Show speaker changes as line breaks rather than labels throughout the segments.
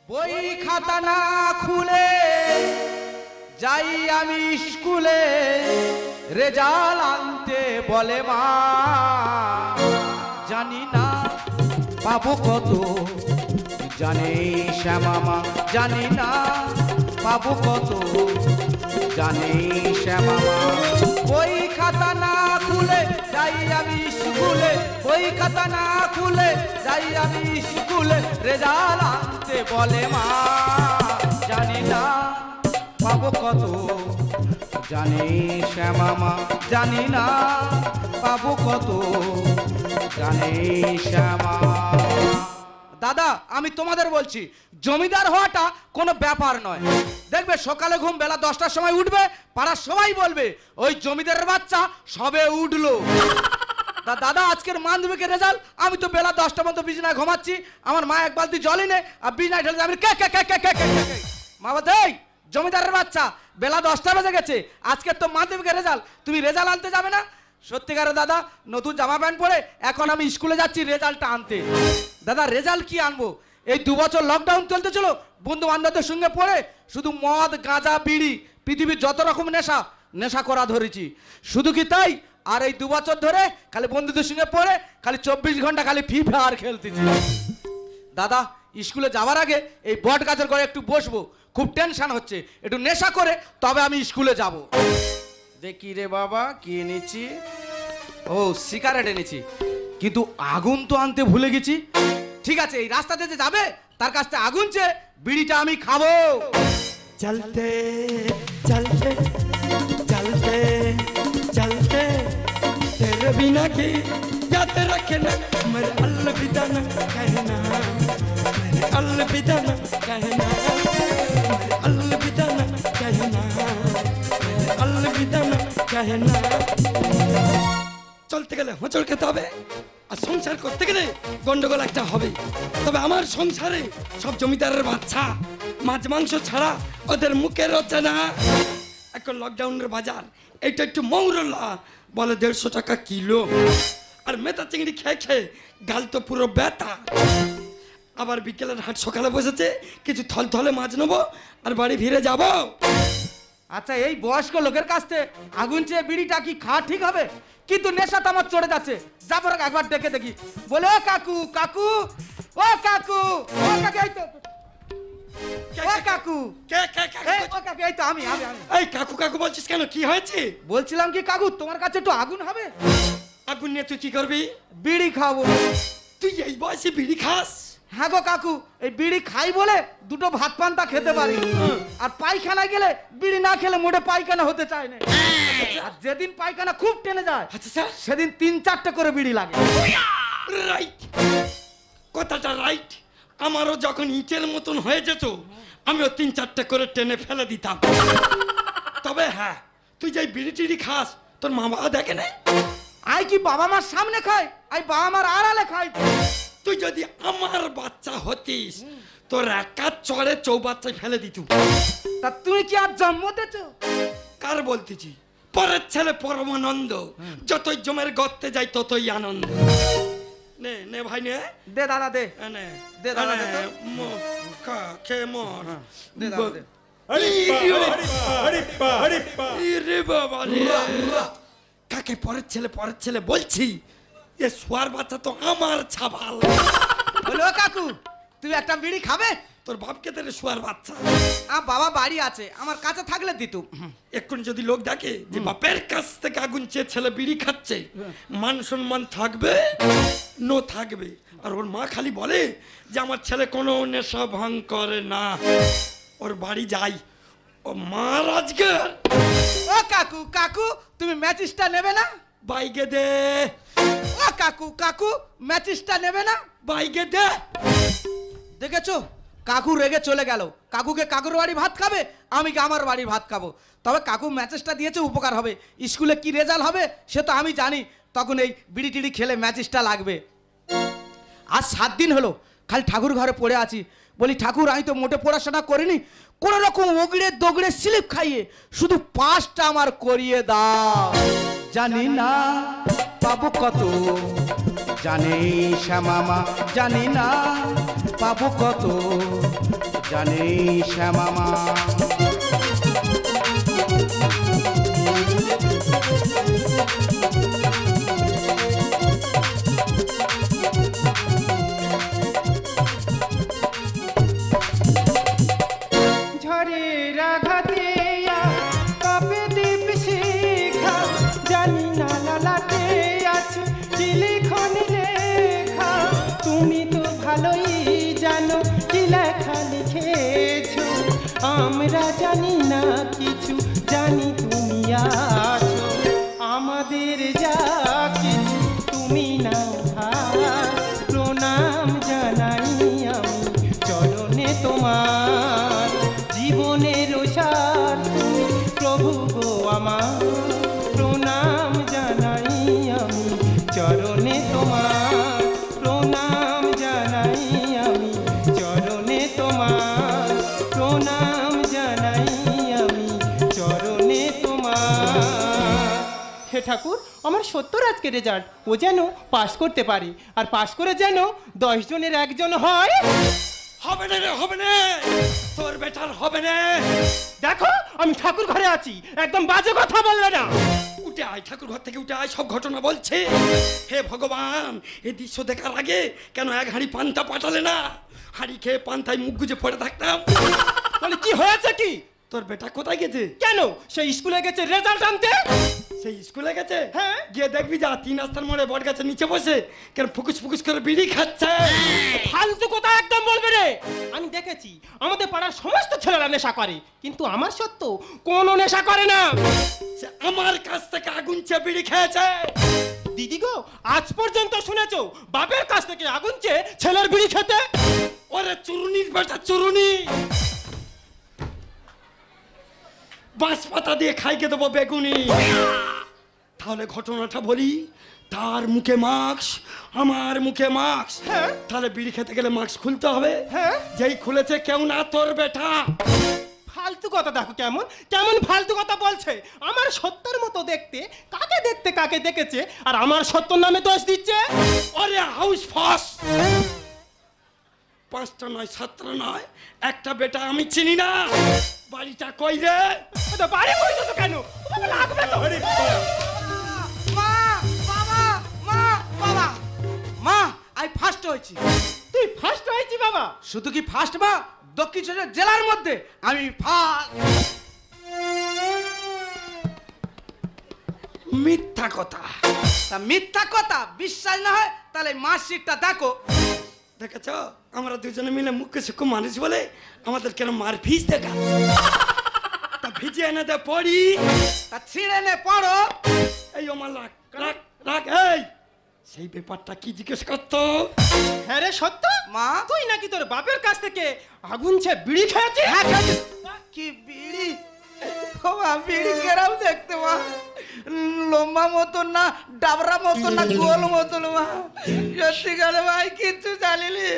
বই খাতা না খুলে যাই আমি স্কুলে, রেজাল্ট আনতে বলে মা। জানি না পাবো কত, জানে শ্যামা মা। জানি না পাবো কত, জানে শ্যামা মা। বই খাতা না খুলে যাই আমি স্কুলে, বই খাতা না খুলে যাই আমি স্কুলে, রেজাল্ট আনতে বলে মা। জানি না পাবো কত, জানে শ্যামা মা। জানি না পাবো কত, জানে শ্যামা। দাদা আমি তোমাদের বলছি, জমিদার হওয়াটা কোনো ব্যাপার নয়। দেখবে সকালে ঘুম বেলা 10টার সময় উঠবে, পাড়ার সবাই বলবে ওই জমিদারের বাচ্চা সবে উঠলো। দাদা আজকের মাধ্যমিকের রেজাল্ট, আমি তো বেলা 10টা পর্যন্ত বিছানায় ঘুমাচ্ছি, আমার মা এক বালতি জল এনে আর বিছানায় ঢেলে আমি কে কে কে কে কে কে কে। মা বলতে এই জমিদারের বাচ্চা বেলা 10টা বেজে গেছে, আজকের তো মাধ্যমিকের রেজাল্ট, তুমি রেজাল্ট আনতে যাবে না? সত্যিকারে দাদা নতুন জামা প্যান্ট পরে এখন আমি স্কুলে যাচ্ছি রেজাল্টটা আনতে। দাদা রেজাল্ট কি আনবো, এই 2 বছর লকডাউন চলতে ছিল, বন্ধু বান্ধবদের সঙ্গে পড়ে শুধু মদ গাঁজা বিড়ি পৃথিবীর যত রকম নেশা করা ধরেছি। শুধু কি তাই, আর এই 2 বছর ধরে খালি বন্ধুদের সঙ্গে পড়ে খালি 24 ঘন্টা খালি ফ্রি ফায়ার খেলতেছি। দাদা স্কুলে যাওয়ার আগে এই বট গাছের ঘরে একটু বসবো, খুব টেনশন হচ্ছে, একটু নেশা করে তবে আমি স্কুলে যাব। দেখি রে বাবা কি এনেছি, ও সিগারেট এনেছি, কিন্তু আগুন তো আনতে ভুলে গেছি। ঠিক আছে এই রাস্তাতে যে যাবে তার কাছ থেকে আগুন চেয়ে বিড়িটা আমি খাবো।
চলতে চলতে চলতে চলতে तेरे बिना की याद रखना, मेरे अलविदा न कहना, मेरे अलविदा न कहना, मेरे अलविदा न कहना, मेरे अलविदा न कहना। চলতে গেলে হোঁচট খেতে হবে, আর সংসার করতে গেলে গন্ডগোল একটা হবে। তবে আমার সংসারে সব জমিদারের বাচ্চা মাছ মাংস ছাড়া ওদের মুখে রচ্ছে না। এখন লকডাউনের বাজার, এটা একটু মৌরলা বলে 150 টাকা কিলো, আর মেথা চিংড়ি খেয়ে খেয়ে গাল তো পুরো ব্যথা। আবার বিকেলের হাট সকালে বসেছে, কিছু থলথলে মাছ নেবো আর বাড়ি ফিরে যাব।
আচ্ছা এই বয়স্ক লোকের কাছ থেকে আগুন চেয়ে বিড়িটা কি খাওয়া ঠিক হবে? কিন্তু নেশাটা আমার চড়ে যাচ্ছে, যাবো একবার ডেকে দেখি। বলে ও কাকু কাকু, ও কাকু, ও কাকু, এই তো ও কাকু,
কে কে
এই ও কাকু, এই তো আমি আমি আমি।
এই কাকু কাকু বলছিস কেন, কি হয়েছে?
বলছিলাম কি কাকু তোমার কাছে একটু আগুন হবে?
আগুন নিয়ে তুই কি করবি?
বিড়ি খাবো।
তুই এই বয়সে বিড়ি খাস?
হ্যাঁ গো কাকু, এই বিড়ি খাই বলে 2টো ভাত পান্তা খেতে পারি, আর পায়খানা গেলে বিড়ি না খেলে মোটে পায়খানা হতে চায় না। আর যেদিন পায়খানা খুব টেনে যায়
আচ্ছা
সেদিন 3-4টে করে বিড়ি লাগে।
রাইট, কথাটা রাইট। আমারও যখন ইটের মতন হয়ে যেত আমিও 3-4টে করে টেনে ফেলে দিতাম। তবে হ্যাঁ, তুই যে বিড়ি টিড়ি খাস তোর মা বাবা দেখে না?
আই কি বাবা মার সামনে খাই, আই বাবা মার আড়ালে খাই।
তুই যদি আমার বাচ্চা হতিস তোর একা চড়ে চৌবাচ্চায় ফেলে দিত।
তা তুমি কি আর জন্ম দিয়েছো?
কার বলতেছি, পরের ছেলে পরমানন্দ, যতই জমের গর্তে যাই ততই আনন্দ। নে নে ভাই নে,
দে দাদা দে,
নে
দে দাদা দে তো।
খা খেয়ে মর।
দে দাদা দে।
রে বাবা রে, কাকে পরের ছেলে বলছি? এ সোয়ার বাচ্চা তো আমার ছাবাল।
বলো কাকু তুমি একটা বিড়ি খাবে?
তোর বাপকে তেরে সোয়ার বাচ্চা।
বাবা বাড়ি আছে, আমার কাছে থাকলে দিত।
এখন যদি লোক দেখে যে বাপের কাছ থেকে আগুন চেয়ে ছেলে বিড়ি খাচ্ছে, মান সম্মান থাকবে? নো থাকবে। আর ওর মা খালি বলে যে আমার ছেলে কোনো নেশা ভাঙ করে না, ওর বাড়ি যাই ও মার আজকে।
ও কাকু কাকু তুমি ম্যাচিসটা নেবে না?
বাইকে দে।
ও কাকু কাকু ম্যাচিসটা নেবে না?
বাইকে দে।
দেখেছো কাকু রেগে চলে গেল। কাকুকে কাকুর বাড়ি ভাত খাবে, আমি কি আমার বাড়ি ভাত খাবো। তবে কাকু ম্যাচেসটা দিয়েছে উপকার হবে, স্কুলে কি রেজাল্ট হবে সে তো আমি জানি, তখন এই বিড়ি টিড়ি খেলে ম্যাচেসটা লাগবে। আজ 7 দিন হলো খালি ঠাকুর ঘরে পড়ে আছি, বলি ঠাকুর আমি তো মোটে পড়াশোনা করিনি, কোনো রকম ওগড়ে দোগড়ে স্লিপ খাইয়ে শুধু পাসটা আমার করিয়ে দাও। জানি না পাবো কত, জানে শ্যামা মা। জানি না পাবো কত, জানে শ্যামা মা।
ঝড়ের আঘাতে কবে দীপ শিখা জানি না লালাতে আছে কি লিখন লেখা। তুমি তো ভালোই জানো কি লেখা লিখেছো, আমরা জানি না কিছু, জানি তুমি আছো। আমাদের যা কিছু তুমি নাও ভার, প্রণাম জানাই আমি চরণে তোমার। জীবনের সার তুমি প্রভু গো আমার, প্রণাম জানাই আমি চরণে তোমার। প্রণাম জানাই আমি চরণে তোমার, প্রণাম জানাই আমি চরণে তোমার। হে ঠাকুর, আমার 70 আজকে রেজাল্ট, ও যেন পাস করতে পারে, আর পাস করে যেন 10 জনের একজন হয়।
হবে না রে, হবে না, তোর বেটার হবে না।
দেখো আমি ঠাকুর ঘরে আছি, একদম বাজে কথা বলবে না।
উঠে আয়, ঠাকুর ঘর থেকে উঠে আয়, সব ঘটনা বলছে। হে ভগবান, এই দৃশ্য দেখার আগে কেন এক হাঁড়ি পান্তা পাঠালে না? হাঁড়ি খেয়ে পান্তায় মুখ গুজে পড়ে থাকতাম।
বলে কি হয়েছে কি?
তোর বেটা কোথায় গেছে?
কেন সেই স্কুলে গেছে রেজাল্ট আনতে।
সেই স্কুলে গেছে?
হ্যাঁ।
গিয়ে দেখবি যা 3 রাস্তার মোড়ে বট গাছের নিচে বসে কেন ফুকুস ফুকুস করে বিড়ি খাচ্ছে।
ফালতু কথা একদম বলবে রে। আমি দেখেছি আমাদের পাড়ার সমস্ত ছেলেরা নেশা করে, কিন্তু আমার সত্য কোনো নেশা করে না।
সে আমার কাছ থেকে আগুন চেয়ে বিড়ি খেয়েছে।
দিদি গো, আজ পর্যন্ত শুনেছো বাপের কাছ থেকে আগুন চেয়ে ছেলের বিড়ি খেতে?
ওরে চুরুনির বেটা চুরুনি, বাঁশ পাতা দিয়ে খাইকে দেবো বেগুনি। তাহলে ঘটনাটা বলি, তার মুখে মাস্ক, আমার মুখে মাস্ক।
হ্যাঁ।
তাহলে বিড়ি খেতে গেলে মাস্ক খুলতে হবে।
হ্যাঁ।
যেই খুলেছে কেউ না তোর বেটা।
ফালতু কথা দেখো কেমন কেমন ফালতু কথা বলছে। আমার সত্যের মতো দেখতে কাকে দেখেছে, আর আমার সত্যর নামে দোষ দিচ্ছে।
ওরে হাউস ফাস, 5টা নয় 7টা নয়, একটা বেটা আমি চিনি না। বাড়িটা কই রে?
ওটা বাড়ি কইছো তো কেন? ওকে লাগবে তো।
মা, বাবা, মা, বাবা, মা, আমি ফার্স্ট হয়েছি।
তুই ফার্স্ট হয়েছি বাবা?
শুধু কি ফার্স্ট মা, দক্ষিণ জেলার মধ্যে আমি ফার্স্ট।
মিথ্যা কথা।
তা মিথ্যা কথা বিশ্বাস না হয় তাহলে মার্কশিটটা দেখো।
দেখেছ, আমরা দুজনে মিলে মুখ্য সুখ্য মানুষ বলে আমাদের কেন মার ফিস দেখা। তা ভিজিয়ে এনে দে পড়ি।
তা ছিঁড়ে নে পড়ো।
এই আমার রাখ রাখ রাখ। এই সেই ব্যাপারটা কি জিজ্ঞেস করতো?
হ্যাঁ রে সত্য
মা,
তুই নাকি তোর বাপের কাছ থেকে আগুন ছেয়ে বিড়ি খেয়েছিস?
হ্যাঁ, খেয়েছি। কি বিড়ি? ও মা, বিড়ি কেরাম দেখতে মা, লম্বা মতন না ডাবরা মতন না গোল মতন মা। সত্যি গেলে ভাই কিচ্ছু জানিলি।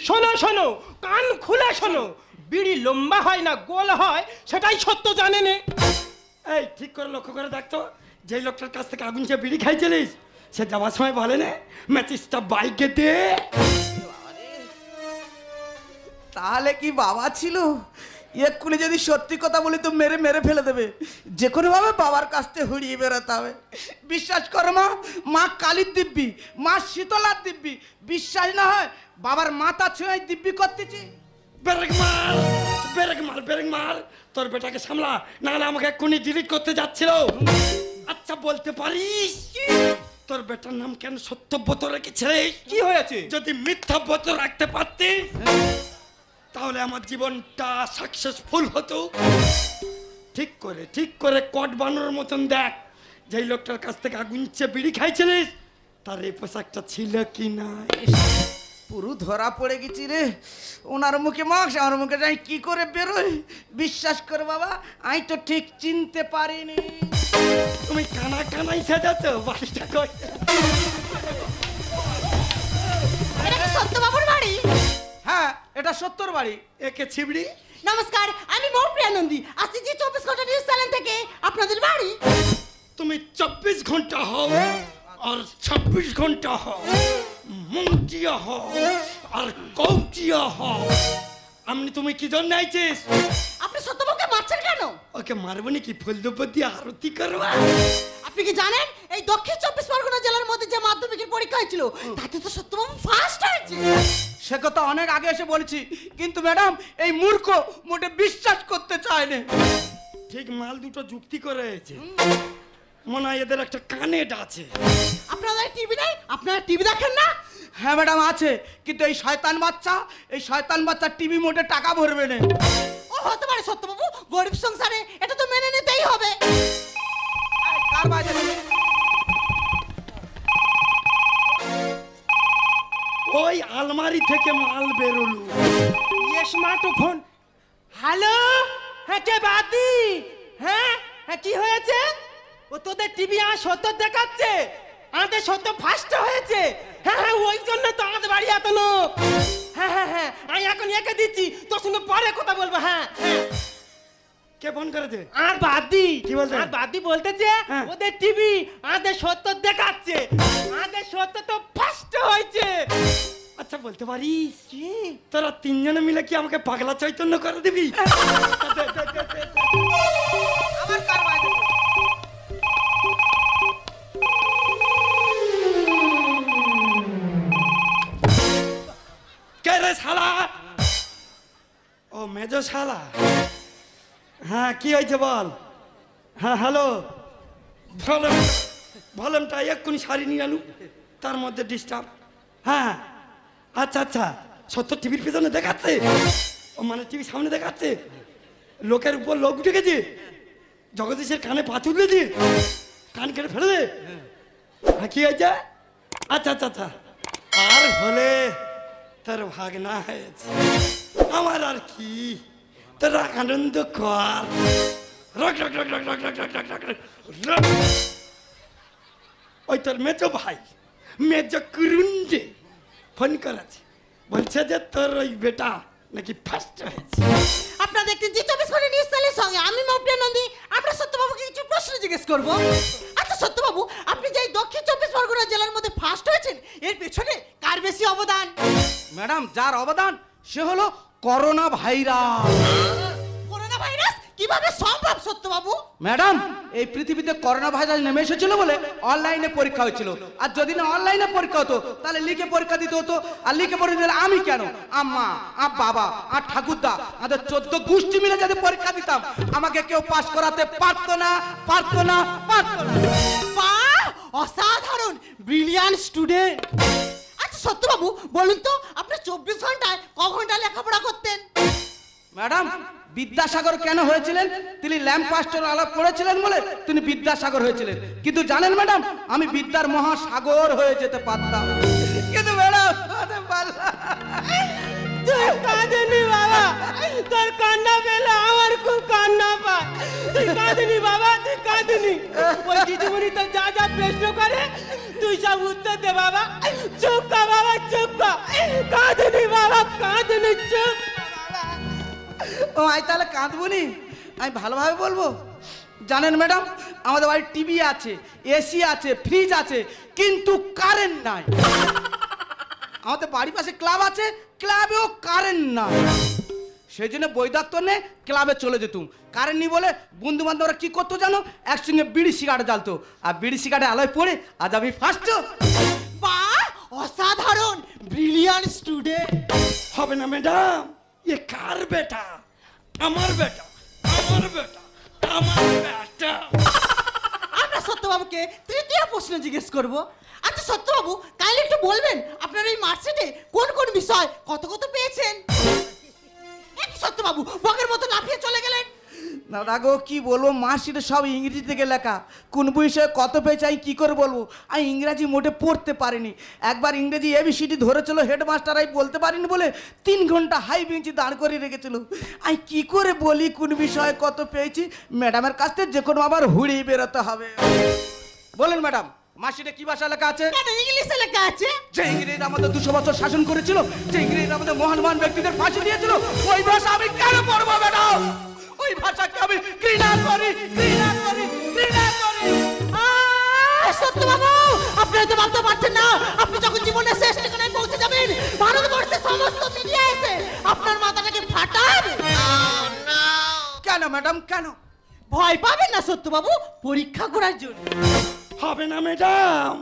শোনো শোনো, কান খুলে শোনো, বিড়ি লম্বা হয় না গোল হয় সেটাই সত্য জানে নে।
এই ঠিক করে লক্ষ্য করে দেখতো, যেই লোকটার কাছ থেকে আগুন চেয়ে বিড়ি খাইছিলিস সে যাওয়ার সময় বলে না ম্যাচিসটা বাইকে দে।
তাহলে কি বাবা ছিল? এক্ষুনি যদি সত্যি কথা বলি তো মেরে মেরে ফেলে দেবে। যে কোনো ভাবে বাবার কাছ থেকে হুড়িয়ে বেরোতে হবে। বিশ্বাস করো মা, মা কালীর দিব্যি, মা শীতলার দিব্যি। বিশ্বাস না হয় বাবার মাথা ছুঁয়ে দিব্যি করতেছি।
ব্রেক মার, ব্রেক মার, ব্রেক মার। তোর বেটাকে সামলা, নাহলে আমাকে এক্ষুনি ডিলিট করতে যাচ্ছিল। আচ্ছা বলতে পারিস তোর বেটার নাম কেন সত্যব্রত রেখেছিস?
কি হয়েছে?
যদি মিথ্যাব্রত রাখতে পারতিস তাহলে আমার জীবনটা সাকসেসফুল হতো। ঠিক করে কট বানানোর মতন দেখ, যেই লোকটার কাছ থেকে আগুন চেয়ে বিড়ি খাইছিলিস তার এই পোশাকটা ছিল কি না।
পুরো ধরা পড়ে গেছি রে। ওনার মুখে মাস্ক, আমার মুখে যাই কি করে বেরোয়। বিশ্বাস করে বাবা, আমি তো ঠিক চিনতে পারিনি।
তুমি কানা কানাই সাজাচ্ছ বাড়িটা কই?
এটা কি সত্যবাবুর বাড়ি?
হ্যাঁ, এটা সত্যর বাড়ি।
একে ছিবড়ি।
নমস্কার, আমি মৌপ্রিয়া নন্দী, আসছি জি 24 ঘন্টা নিউজ চ্যানেল থেকে। আপনাদের বাড়ি?
তুমি 24 ঘন্টা হও আর 26 ঘন্টা হও, মন্ত্রিয়া হও আর কৌটিয়া হও, আমনি তুমি কি জন্য আইছিস?
আপনি সত্যবাবুকে মারছেন কেন?
ওকে মারবো নাকি ফুলদপতি আরতি করবা?
আপনি কি জানেন এই দক্ষিণ 24 পরগনা জেলার মধ্যে যে মাধ্যমিকের পরীক্ষা হয়েছিল তাতে তো সত্যবাবু ফার্স্ট হয়েছে।
সে কথা অনেক আগে এসে বলেছি, কিন্তু ম্যাডাম এই মূর্খ মোটে বিশ্বাস করতে চায় না।
ঠিক মাল দুটো যুক্তি করে হয়েছে, মনে হয় এদের একটা কানেট আছে।
আপনাদের টিভি নেই? আপনারা টিভি দেখেন না?
হ্যাঁ ম্যাডাম আছে, কিন্তু এই শয়তান বাচ্চা টিভি মোটে টাকা ভরবে না।
ও হতে পারে সত্যবাবু, গরিব সংসারে এটা তো মেনে নিতেই হবে।
কার বাজে?
ওই আলমারি থেকে মাল বেরোলো।
স্মার্টফোন। হ্যালো, হ্যাঁ কে বাদি? হ্যাঁ হ্যাঁ কি হয়েছে? ও তোদের টিভি আমার সত্য দেখাচ্ছে, আমাদের সত্য ফার্স্ট হয়েছে। হ্যাঁ হ্যাঁ ওই জন্য তো আমাদের বাড়ি এত লোক। হ্যাঁ হ্যাঁ হ্যাঁ আমি এখন একে দিচ্ছি, তোর সঙ্গে পরে কথা বলবো। হ্যাঁ হ্যাঁ
কে ফোন করেছে?
আর বাদি
কি বলছে?
আর বাদি বলতেছে
হ্যাঁ।
ওদের টিভি আমাদের সত্য দেখাচ্ছে, আমাদের সত্য তো ফার্স্ট হয়েছে।
আচ্ছা বলতে পারিস কি তোরা তিনজনে মিলে কি আমাকে পাগলা চৈতন্য করে দিবি?
আমার কার বাজে?
কে রে শালা? ও মেজো শালা। হ্যাঁ কি হয়েছে বল? হ্যাঁ হ্যালো, ভলিউমটা এক্ষুনি সারি নিয়ে আলু, তার মধ্যে ডিস্টার্ব। হ্যাঁ আচ্ছা আচ্ছা, সত্য টিভির পেছনে দেখাচ্ছে, ও মানে টিভির সামনে দেখাচ্ছে, লোকের উপর লোক উঠে গেছে, জগদীশের কানে পা তুলেছে, কান কেটে ফেলে দে। হ্যাঁ কি হয়েছে? আচ্ছা আচ্ছা আচ্ছা, আর হলে তোর ভাগনা হয়েছে, আমার আর কি, তোরা আনন্দ কর। Rock rock rock rock rock rock rock rock rock rock. ওই তোর মেজো ভাই মেজো কুরুন্ডে ফোন করেছে, বলছে যে তোর ওই বেটা নাকি ফার্স্ট হয়েছে।
আপনারা দেখছেন জি 24 ঘন্টা নিউজ চ্যানেলের সঙ্গে আমি মৌপ্রিয়া নন্দী। আমরা সত্যবাবুকে কিছু প্রশ্ন জিজ্ঞেস করব। আচ্ছা সত্যবাবু, আপনি যে এই দক্ষিণ 24 পরগনা জেলার মধ্যে ফার্স্ট হয়েছেন এর পেছনে কার বেশি অবদান?
ম্যাডাম যার অবদান সে হলো করোনা ভাইরাস।
করোনা ভাইরাস কিভাবে সম্ভব সত্যবাবু?
ম্যাডাম এই পৃথিবীতে করোনা ভাইরাস নেমে এসেছিল বলে অনলাইনে পরীক্ষা হয়েছিল, আর যদি না অনলাইনে পরীক্ষা হতো তাহলে লিখে পরীক্ষা দিতে হতো, আর লিখে পরীক্ষা দিলে আমি কেন, আম্মা আর বাবা আর ঠাকুরদা আমাদের 14 গোষ্ঠী মিলে যদি পরীক্ষা দিতাম আমাকে কেউ পাস করাতে পারতো না।
বাহ, অসাধারণ, ব্রিলিয়ান্ট স্টুডেন্ট। আচ্ছা সত্যবাবু বলুন তো আপনি 24 ঘন্টায় ক ঘন্টা লেখাপড়া করতেন?
ম্যাডাম বিদ্যাসাগর কেন হয়েছিলেন? তিনি ল্যাম্পপোস্টের আলো পড়েছিলেন বলে তিনি বিদ্যাসাগর হয়েছিলেন, কিন্তু জানেন ম্যাডাম আমি বিদ্যার মহাসাগর হয়ে যেতে পারতাম, কিন্তু ম্যাডাম হতে পারলাম।
তুই কাঁদনি বাবা, তোর কান্না পেলে আমার খুব কান্না পায়। তুই কাঁদনি বাবা, তুই কাঁদনি। ওই দিদিমণি তো যা যা প্রশ্ন করে তুই সব উত্তর দে বাবা। চুপ কর বাবা, চুপ কর, কাঁদনি বাবা, কাঁদনি, চুপ।
ও আই তাহলে কাঁদবনি, আমি ভালোভাবে বলবো। জানেন ম্যাডাম আমাদের বাড়ি টিভি আছে, এসি আছে, ফ্রিজ আছে, কিন্তু কারেন্ট নাই। আমাদের বাড়ির পাশে ক্লাব আছে, ক্লাবেও কারেন্ট নাই। সেই জন্য বৈদাত্ত নেই, ক্লাবে চলে যেতুম। কারেন্ট নেই বলে বন্ধু বান্ধবরা কি করতো জানো, একসঙ্গে বিড়ি সিগারেট জ্বালতো, আর বিড়ি সিগারেট আলোয় পড়ে আজ আমি ফার্স্ট।
বাহ, অসাধারণ, ব্রিলিয়ান্ট স্টুডেন্ট।
হবে না ম্যাডাম, এ কার বেটা? আমার বেটা, আমার বেটা, আমার বেটা।
আমরা সত্যবাবুকে তৃতীয় প্রশ্ন জিজ্ঞেস করব। আচ্ছা সত্যবাবু কাইন্ডলি একটু বলবেন আপনার এই মার্কশিটে কোন কোন বিষয় কত কত পেয়েছেন? এই সত্যবাবু বকের মতো লাফিয়ে চলে গেলেন।
না রাগো কি বলবো, মার্কশিটে সব ইংরেজি থেকে লেখা, কোন বিষয়ে কত পেয়েছে আমি কী করে বলবো, আমি ইংরাজি মোটে পড়তে পারিনি। একবার ইংরেজি এবিসিডি ধরেছিল হেডমাস্টার, আমি বলতে পারিনি বলে 3 ঘন্টা হাই বেঞ্চে দাঁড় করিয়ে রেখেছিল। আমি কী করে বলি কোন বিষয়ে কত পেয়েছি, ম্যাডামের কাছ থেকে যে কোনো আবার হুড়িয়ে বেরোতে হবে। বলেন ম্যাডাম মার্কশিটে কি ভাষা লেখা আছে?
কেন ইংলিশে লেখা আছে?
যে ইংরেজ আমাদের 200 বছর শাসন করেছিল, যে ইংরেজ আমাদের মহান মহান ব্যক্তিদের ফাঁসি দিয়েছিল, ওই ভাষা আমি কেন পড়বো ম্যাডাম? ওই ভাষাকে আমি ঘৃণা করি।
সত্যবাবু আপনি হয়তো ভাবতে পারছেন না, আপনি যখন জীবনের শেষ ঠিকানায় পৌঁছে যাবেন ভারতবর্ষের সমস্ত মিডিয়া এসে আপনার মাথাটাকে
ম্যাডাম, কেন?
ভয় পাবেন না সত্যবাবু, পরীক্ষা করার জন্য।
হবে না ম্যাডাম,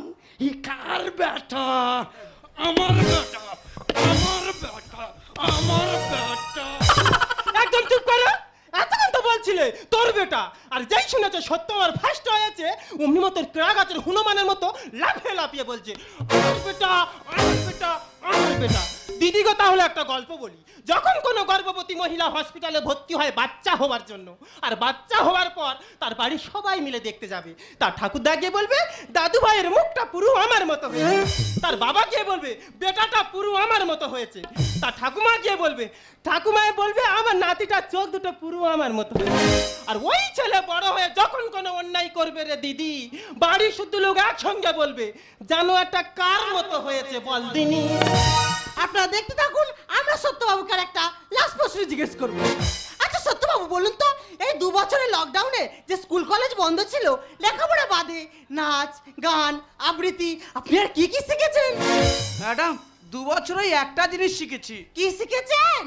ই কার বেটা? আমার বেটা, আমার বেটা, আমার বেটা।
একদম চুপ করো। এতক্ষণ তো বলছিলে তোর বেটা, আর যেই শুনেছে সত্য আমার ফার্স্ট হয়েছে অমনি মতো কেড়া গাছের হনুমানের মতো লাফিয়ে লাফিয়ে বলছে আমার বেটা, আমার বেটা, আমার বেটা। দিদি গো, তাহলে একটা গল্প বলি। যখন কোনো গর্ভবতী মহিলা হসপিটালে ভর্তি হয় বাচ্চা হওয়ার জন্য, আর বাচ্চা হওয়ার পর তার বাড়ির সবাই মিলে দেখতে যাবে, তার ঠাকুরদা গিয়ে বলবে দাদু ভাইয়ের মুখটা পুরো আমার মতো হয়েছে, তার বাবা গিয়ে বলবে বেটাটা পুরো আমার মতো হয়েছে, তার ঠাকুমা গিয়ে বলবে, ঠাকুমায় বলবে আমার নাতিটার চোখ দুটো পুরো আমার মতো হয়েছে। আর ওই ছেলে বড় হয়ে যখন কোনো অন্যায় করবে রে দিদি, বাড়ির শুদ্ধ লোক একসঙ্গে বলবে জানো একটা কার মতো হয়েছে বল দিনি।
আপনারা দেখতে থাকুন, আমরা সত্যবাবুকে আর একটা লাস্ট প্রশ্ন জিজ্ঞেস করবো। আচ্ছা সত্যবাবু বলুন তো, এই 2 বছরের লকডাউনে যে স্কুল কলেজ বন্ধ ছিল, লেখাপড়া বাদে নাচ গান আবৃত্তি আপনি আর কি কি শিখেছেন?
ম্যাডাম, 2 বছরে একটা জিনিস শিখেছি।
কি শিখেছেন?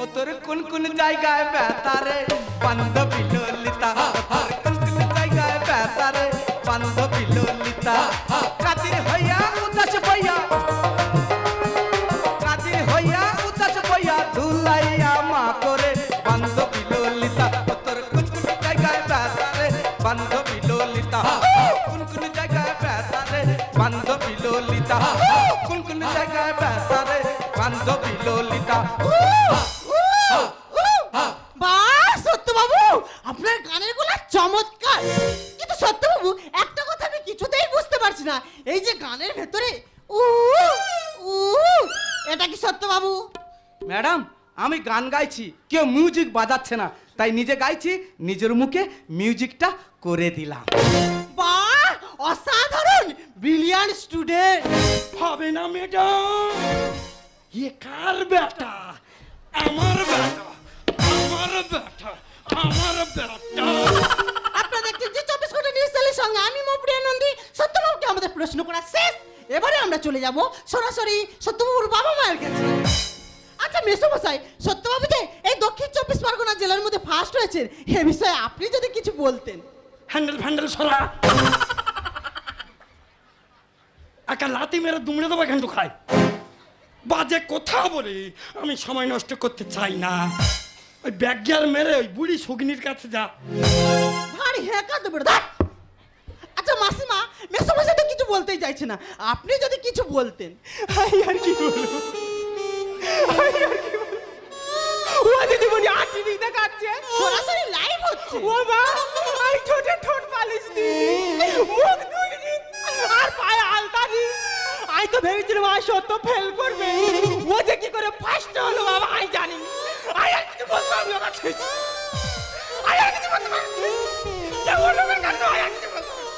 ও তোর কোন কোন জায়গায় ব্যথা রে বান্ধবী ললিতা, তোর কোন কোন জায়গায় ব্যথা রে বান্ধবী ললিতা, কাতির হইয়া উদাস বইয়া, কাতির হইয়া উদাস বইয়া ধুলাইয়া মা করে বান্ধবী ললিতা, ও তোর কোন কোন জায়গায় ব্যথা রে বান্ধবী ললিতা, কোন কোন জায়গায় ব্যথা রে বান্ধবী ললিতা, কোন কোন জায়গায় ব্যথা রে বান্ধবী ললিতা।
বাহ সত্যবাবু, আপনার গানের গলা চমৎকার। কিন্তু সত্যবাবু একটা কথা আমি কিছুতেই বুঝতে পারছি না, এই যে গানের ভেতরে উ উ এটা কি সত্যবাবু?
ম্যাডাম, আমি গান গাইছি, কেউ মিউজিক বাজাচ্ছে না, তাই নিজে গাইছি, নিজের মুখে মিউজিকটা করে দিলাম।
বাহ অসাধারণ, ব্রিলিয়ান্ট স্টুডেন্ট।
হবে না ম্যাডাম, ই কার বেটা? আমার বেটা, আমার বেটা, আমার বেটা।
আপনারা দেখছেন যে 24 ঘন্টা নিউজ চ্যানেলের সঙ্গে আমি মৌপ্রিয়া নন্দী। সত্যবাবুকে আমাদের প্রশ্ন করা শেষ, এবারে আমরা চলে যাব সরাসরি সত্যবাবুর বাবা মায়ের কাছে। আচ্ছা মেসোমশাই, সত্যবাবু যে এই দক্ষিণ 24 পরগনা জেলার মধ্যে ফার্স্ট হয়েছেন, এ বিষয়ে আপনি যদি কিছু বলতেন।
হ্যান্ডেল ফ্যান্ডেল সরা, একা লাতি মেরে দুমড়ে দেবো কিন্তু খাই। বাজে কথা বলে আমি সময় নষ্ট করতে চাই না। ওই ব্যাগিয়ার মেরে ওই বুড়ি সগিনীর কাছে যা।
ভারী হেঁকা দেবে দাঁত। আচ্ছা মাসিমা, মেসোমশাই তো কিছু বলতেই চাইছে না, আপনি যদি কিছু বলতেন।
হাই আর কি বলবো, হাই আর কি বলবো। ও দিদিমণি আর টিভি দেখাচ্ছে,
সরাসরি লাইভ হচ্ছে।
ও মা আই ঠোঁটে ঠোঁট পালিশ দি, মুখ ধুইনি আর পায়ে আলতা দি। আই তো ভেবেছিলাম আই সত্য ফেল করবে, ও যে কি করে ফার্স্ট হলো বাবা আই জানি। আই আর কিছু বলতে পারবো না, আই আর কিছু বলতে পারবো না, আই আর কিছু বলতে পারবো না।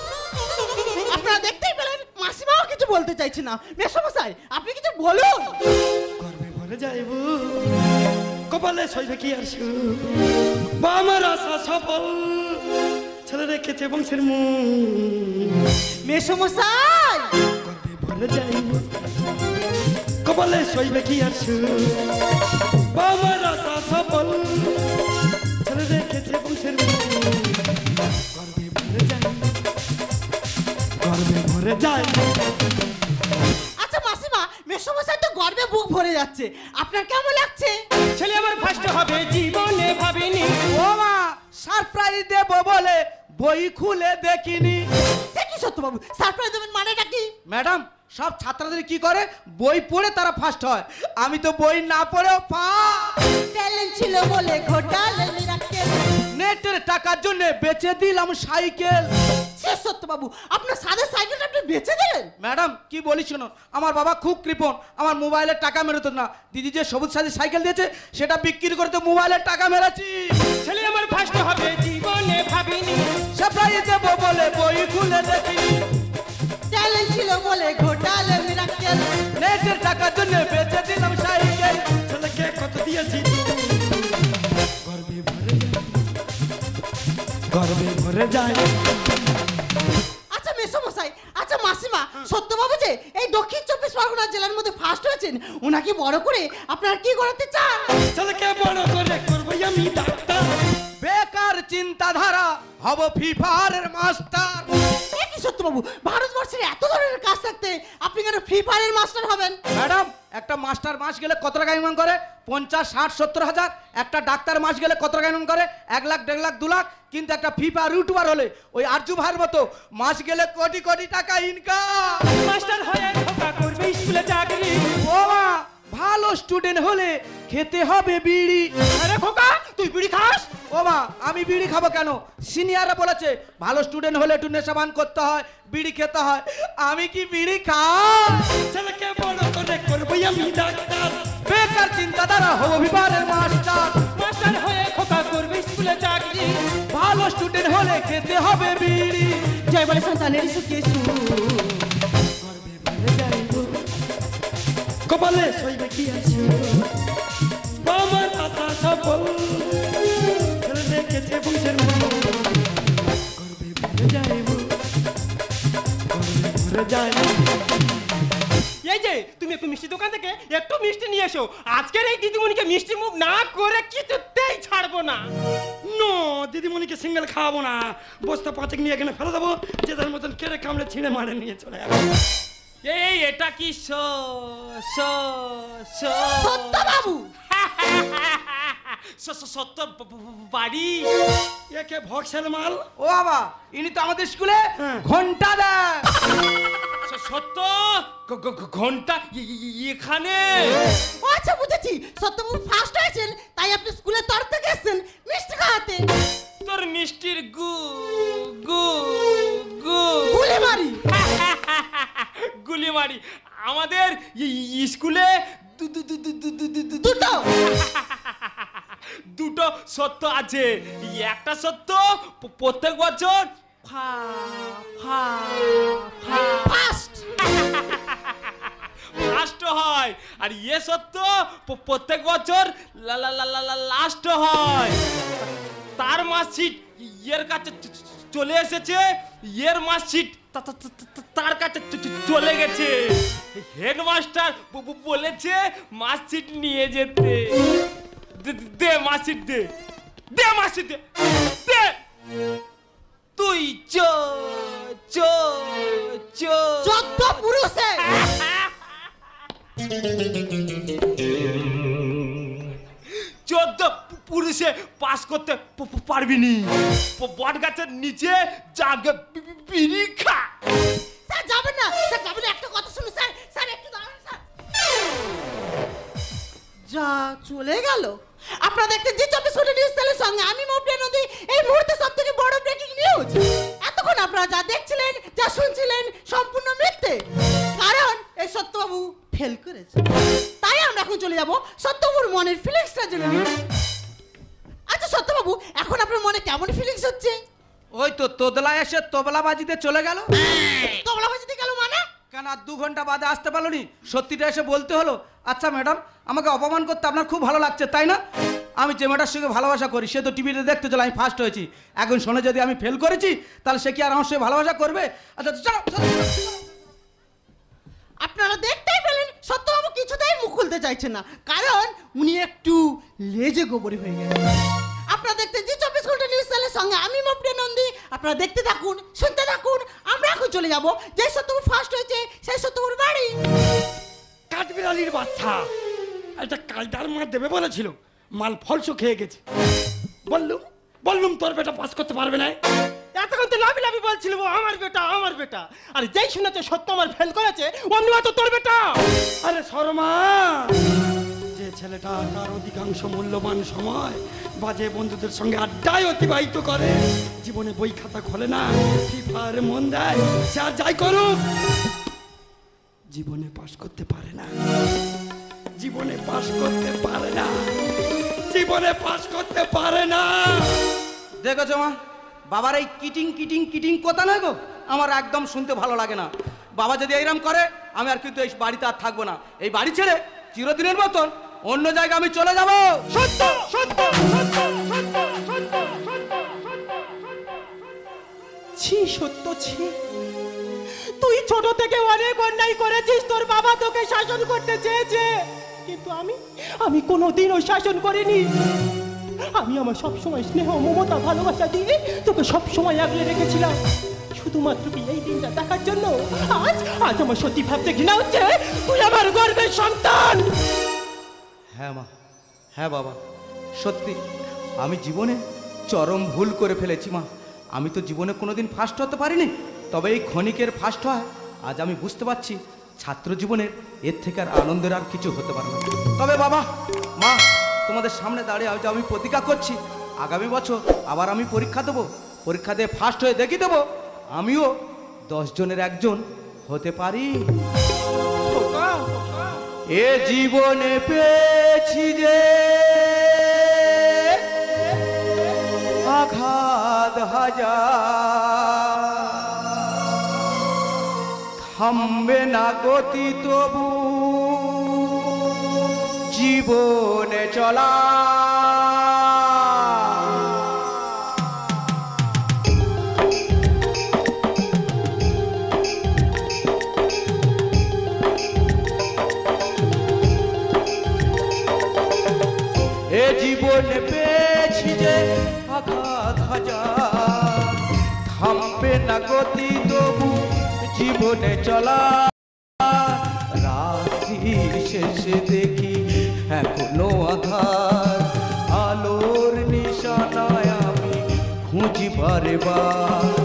আপনারা দেখতেই পেলেন, মাসিমাও কিছু বলতে চাইছে না। মেসোমশাই আপনি কিছু বলুন।
গর্বে ভরে যাইব, কপালে সইবে কি আর সুখ, আমার আশা সফল ছেলে রেখেছে বংশের মুখ।
মেসোমশাই
গর্বে ভরে যাইব, কপালে সইবে কি আর সুখ, আমার আশা সফল ছেলে রেখেছে বংশের মুখ। গর্বে ভরে যাইব, গর্বে ভরে যাইব।
আচ্ছা মাসিমা, মেসোমশাই তো গর্বে বুক ভরে যাচ্ছে, আপনার কেমন লাগছে?
ছেলে আমার ফার্স্ট হবে জীবনে ভাবিনি।
ও মা, সারপ্রাইজ দেবো বলে বই খুলে দেখিনি।
সে কি সত্যবাবু, সারপ্রাইজ দেবেন মানেটা কি?
ম্যাডাম, সব ছাত্রদের কি করে বই পড়ে তারা ফার্স্ট হয়, আমি তো বই না পড়েও
ট্যালেন্ট ছিল বলে ঘোটালে মিরাক্কেল।
নেটের টাকার জন্য বেচে দিলাম সাইকেল।
সে সত্যবাবু, আপনার সাদা সাইকেলটা আপনি বেচে দিলেন?
ম্যাডাম কি বলি শোনো, আমার বাবা খুব কৃপণ, আমার মোবাইলের টাকা মেরোতো না, দিদি যে সবুজ সাজি সাইকেল দিয়েছে সেটা বিক্রি করতে মোবাইলের টাকা মেরেছি।
ছেলে আমার ফার্স্ট হবে জীবনে ভাবিনি।
সারপ্রাইজ দেবো বলে বই খুলে দেখিনি।
ট্যালেন্ট ছিল বলে ঘোটালে মিরাক্কেল।
নেটের টাকার জন্য বেচে দিলাম সাইকেল।
ছেলেকে কত দিয়েছি, গর্বে ভরে যায়, গর্বে ভরে যায়।
আচ্ছা মেসোমশাই, আচ্ছা মাসিমা, সত্যবাবু যে এই দক্ষিণ 24 পরগনা জেলার মধ্যে ফার্স্ট হয়েছেন, ওনাকে বড় করে আপনারা কি করাতে চান?
ছেলেকে বড় করে করবো আমি ডাক্তার।
বেক হব ফিফারের মাস্টার।
এ কি সত্যবাবু, ভারতবর্ষের এত ধরনের কাজ থাকতে আপনি কেন ফ্রি ফায়ারের মাস্টার হবেন?
ম্যাডাম, একটা মাস্টার মাস গেলে কত টাকা ইনকাম করে? 50, 60, 70 হাজার। একটা ডাক্তার মাস গেলে কত টাকা ইনকাম করে? 1 লাখ, 1.5 লাখ, 2 লাখ। কিন্তু একটা ফ্রি ফায়ার ইউটিউবার হলে ওই আরজু ভাইয়ের মতো মাস গেলে কোটি কোটি টাকা ইনকাম।
মাস্টার হয়ে খোকা করবে স্কুলে চাকরি।
ও মা, ভালো স্টুডেন্ট হলে খেতে হবে বিড়ি।
আরে খোকা, তুই বিড়ি খাস?
ও মা, আমি বিড়ি খাবো কেন? সিনিয়ররা বলেছে ভালো স্টুডেন্ট হলে একটু নেশাবান করতে হয়, বিড়ি খেতে হয়। আমি কি বিড়ি খাই?
ছেলেকে বড় করে করবো আমি ডাক্তার।
বেকার চিন্তাধারা, হবো ফিফারের মাস্টার।
মাস্টার হয়ে খোকা করবে স্কুলে চাকরি।
ভালো স্টুডেন্ট হলে খেতে হবে বিড়ি।
জয় বলে সন্তানের সুখে
কপালে সইবে কি আছে আমার আশা সফল ছেলে দেখেছে বুঝের মন করবে ভরে যাইব ভরে যাইব।
এই যে তুমি একটু মিষ্টি দোকান থেকে একটু মিষ্টি নিয়ে এসো। আজকের এই দিদিমণিকে মিষ্টি মুখ না করে কিছুতেই ছাড়বো না।
নো, দিদিমণিকে সিঙ্গেল খাওয়াবো না, বস্তা 5 নিয়ে এখানে ফেলে দেবো, যে তার মতন কেড়ে কামড়ে ছিঁড়ে মারে নিয়ে চলে যাবো।
এই এটা কি
সত্যবাবু,
সত্য বাড়ি?
একে ভক্সের মাল।
ও বাবা, ইনি তো আমাদের স্কুলে ঘন্টা দেয়।
সত্য ঘন্টা এখানে?
ও আচ্ছা বুঝেছি, সত্যবাবু ফার্স্ট হয়েছেন তাই আপনি স্কুলের তরফ থেকে এসেছেন মিষ্টি খাওয়াতে।
তোর মিষ্টির গু গু গু
গুলি মারি।
গুলি মারি। আমাদের স্কুলে
দুটো
দুটো সত্য আছে। একটা সত্য প্রত্যেক বছর
ফার্স্ট
ফার্স্ট হয়, আর ইয়ে সত্য প্রত্যেক বছর লাস্ট হয়। তার মার্কশিট ইয়ের কাছে চলে এসেছে, ইয়ের মার্কশিট তার কাছে চলে গেছে। হেডমাস্টার বলেছে মার্কশিট নিয়ে যেতে। দে মার্কশিট, দে দে মার্কশিট, দে দে। তুই চো চো চো
14 পুরুষে।
14 পুরুষে পাস করতে পারবি নি। বট গাছের নিচে জাগে বিড়ি খা।
স্যার যাবেন না, স্যার যাবেন না, একটা কথা শুনুন স্যার। স্যার একটু দাঁড়ান স্যার। যা চলে গেল। আপনারা দেখতে জি 24 ঘন্টা নিউজ চ্যানেলের সঙ্গে আমি মমতা নদী। এই মুহূর্তে সবথেকে বড় ব্রেকিং নিউজ। এতক্ষণ আপনারা যা দেখছিলেন, যা শুনছিলেন সম্পূর্ণ মিথ্যে। কারণ এই সত্যবাবু ফেল করেছে। তাই আমরা এখন চলে যাব সত্যবাবুর মনের ফিলিংসটা জেনে নিই। আচ্ছা সত্যবাবু, এখন আপনার মনে কেমন ফিলিংস হচ্ছে?
ওই তো তোদলা এসে তবলা বাজিতে চলে গেল।
তবলা বাজিতে গেল মানে?
কেন 2 ঘন্টা বাদে আসতে পারলো নি? সত্যিটা এসে বলতে হলো। আচ্ছা ম্যাডাম, আমাকে অপমান করতে আপনার খুব ভালো লাগছে তাই না? আমি যে মেয়েটার সঙ্গে ভালোবাসা করি সে তো টিভিতে দেখতে চলে আমি ফার্স্ট হয়েছি। এখন শোনে যদি আমি ফেল করেছি তাহলে সে কি আর আমার সঙ্গে ভালোবাসা করবে? আচ্ছা চলো।
আপনারা দেখতেই পেলেন সত্যবাবু কিছুতেই মুখ খুলতে চাইছেন না, কারণ উনি একটু লেজে গোবরে হয়ে গেছেন। আপনারা দেখতে জি 24 ঘন্টা নিউজ চ্যানেলের সঙ্গে আমি মমতা নন্দী। আপনারা দেখতে থাকুন, শুনতে থাকুন। আমরা এখন চলে যাব যে সত্যবাবু ফার্স্ট হয়েছে সেই সত্যবাবুর বাড়ি।
কাঠবিড়ালির বাচ্চা একটা কায়দার মার দেবে বলেছিল, মাল ফলসু খেয়ে গেছে। বললুম তোর বেটা পাস করতে পারবে না।
এতক্ষণ তো লাভি লাভি বলছিল আমার বেটা আমার বেটা, আর যেই শুনেছে সত্য আমার ফেল করেছে অমনি তো তোর বেটা।
আরে শর্মা, যে ছেলেটা তার অধিকাংশ মূল্যবান সময় বাজে বন্ধুদের সঙ্গে আড্ডায় অতিবাহিত করে, জীবনে বই খাতা খোলে না, ফিফার মন দেয়, সে আর যাই করুক জীবনে পাস করতে পারে না। জীবনে পাস করতে পারে না। জীবনে পাস করতে পারে না।
দেখেছো মা, বাবার এই কিটিং কিটিং কিটিং কথা নয় গো, আমার একদম শুনতে ভালো লাগে না। বাবা যদি এইরকম করে আমি আর কিন্তু এই বাড়িতে আর থাকবো না। এই বাড়ি ছেড়ে চিরদিনের মতন অন্য জায়গায় আমি চলে যাব।
সত্য সত্য সত্য সত্য সত্য ছি সত্য ছি। তুই ছোট থেকে অনেক অন্যায় করেছিস, তোর বাবা তোকে শাসন করতে চেয়েছে, কিন্তু আমি কোনোদিন ওই শাসন করিনি। আমি আমার সবসময় স্নেহ মমতা ভালোবাসা দিয়ে তোকে সবসময় আগলে রেখেছিলাম শুধুমাত্র কি এই দিনটা দেখার জন্য। আজ আজ আমার সত্যি ভাবতে ঘৃণা হচ্ছে তুই আমার গর্বের সন্তান।
হ্যাঁ মা, হ্যাঁ বাবা, সত্যি আমি জীবনে চরম ভুল করে ফেলেছি মা। আমি তো জীবনে কোনোদিন ফার্স্ট হতে পারিনি, তবে এই ক্ষণিকের ফার্স্ট হয় আজ আমি বুঝতে পারছি ছাত্র জীবনের এর থেকে আর আনন্দের আর কিছু হতে পারে না। তবে বাবা মা, তোমাদের সামনে দাঁড়িয়ে আজ আমি প্রতিজ্ঞা করছি আগামী বছর আবার আমি পরীক্ষা দেবো, পরীক্ষা দিয়ে ফার্স্ট হয়ে দেখিয়ে দেবো আমিও 10 জনের একজন হতে পারি। এ জীবনে পেয়েছি যে আঘাত হাজার, থামবে না গতি তবু জীবনে চলা। এ জীবনে পেয়েছি যে আঘাত হাজার, থামবে না গতি তবু জীবনে চলা। রাত্রির শেষে দেখি এখনো আধার, আলোর নিশানায় আমি খুঁজি বারে বার।